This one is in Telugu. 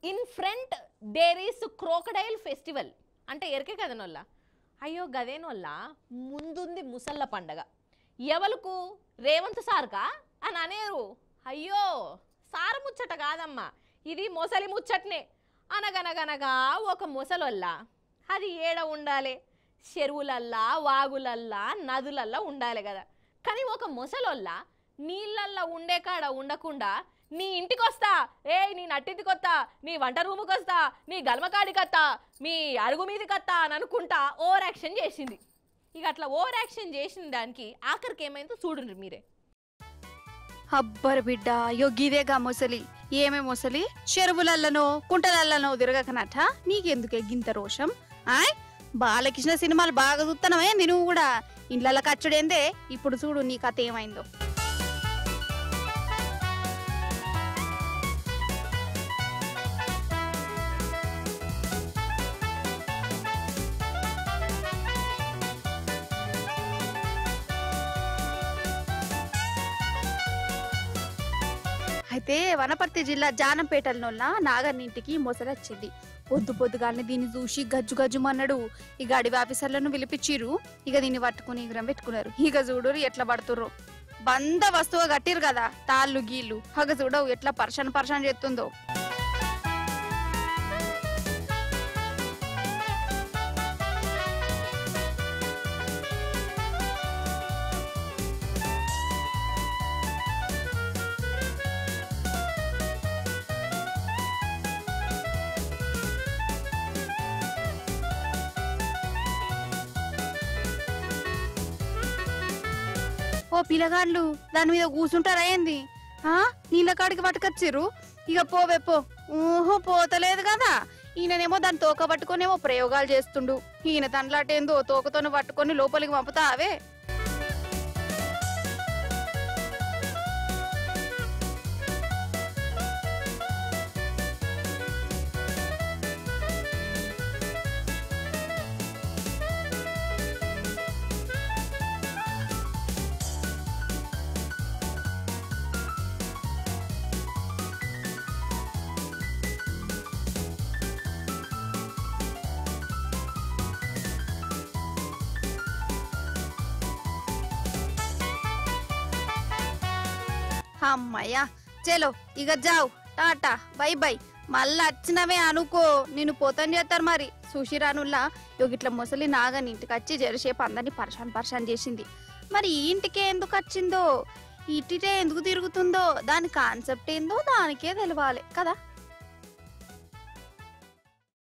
in front there is crocodile festival అంటే ఎరికే కదనొల్ల అయ్యో గదేనొల్ల ముందుంది ముసళ్ళ పండగ ఎవలకు రేవంత్ సార్కా అని అనేరు అయ్యో సారు ముచ్చట కాదమ్మా ఇది మొసలి ముచ్చట్నే అనగనగనగా ఒక ముసలొల్ల అది ఏడ ఉండాలి చెరువులల్లా వాగులల్లా నదులల్లా ఉండాలి కదా కానీ ఒక ముసలొల్ల నీళ్ళల్లో ఉండే కాడ ఉండకుండా నీ ఇంటికి వస్తా నీ నట్టింటికి వస్తా నీ వంట రూముకి వస్తా నీ గల్మకాడికి వస్తా మీ అరుగు మీదకి వస్తా అని అనుకుంటా ఓవర్ యాక్షన్ చేసింది ఇక అట్లా ఓవర్ యాక్షన్ చేసిన దానికి ఆఖరికి ఏమైందో చూడండి మీరే అబ్బర్ బిడ్డ యొగ్గిదేగా ముసలి ఏమే ముసలి చెరువులల్లనో కుంటలల్లనో తిరగకనట నీకెందుకే గింత రోషం బాలకృష్ణ సినిమాలు బాగా చూస్తున్నావే నువ్వు కూడా ఇండ్ల కచ్చుడేందే ఇప్పుడు చూడు నీ కథ ఏమైందో అయితే వనపర్తి జిల్లా జానంపేటలోన నాగన్నింటికి మొసలొచ్చింది పొద్దు పొద్దుగానే దీన్ని చూసి గజ్జు గజ్జుమన్నాడు ఇక అడవి ఆఫీసర్లను పిలిపించిరు ఇక దీన్ని పట్టుకుని ఎగరం పెట్టుకున్నారు ఇక చూడు ఎట్లా పడుతుర్రు బంద వస్తువు కట్టిరు కదా తాళ్ళు గీళ్ళు హగ చూడవు ఎట్లా పర్షన్ చేస్తుందో ఓ పిల్లగాళ్ళు దాని మీద కూర్చుంటారా ఏంది నీళ్ళ కాడికి పట్టుకొచ్చిర్రు ఇక పోవే పో ఊహో పోతలేదు కదా ఈయననేమో దాన్ని తోక పట్టుకొనేమో ప్రయోగాలు చేస్తుండు ఈయన తండ్లాటేందో తోకతోనే పట్టుకొని లోపలికి పంపుతా అవే అమ్మయ్యా చలో ఇక జావు టాటా బై బై మళ్ళా వచ్చినవే అనుకో నేను పోతాను చేస్తారు మరి సుషిరానుల్లా ఇట్లా ముసలి నాగని ఇంటికి వచ్చి జరసేపు అందరినీ పర్షాన్ చేసింది మరి ఈ ఇంటికే ఎందుకు వచ్చిందో ఇటుటే ఎందుకు తిరుగుతుందో దాని కాన్సెప్ట్ ఏందో దానికే తెలవాలి కదా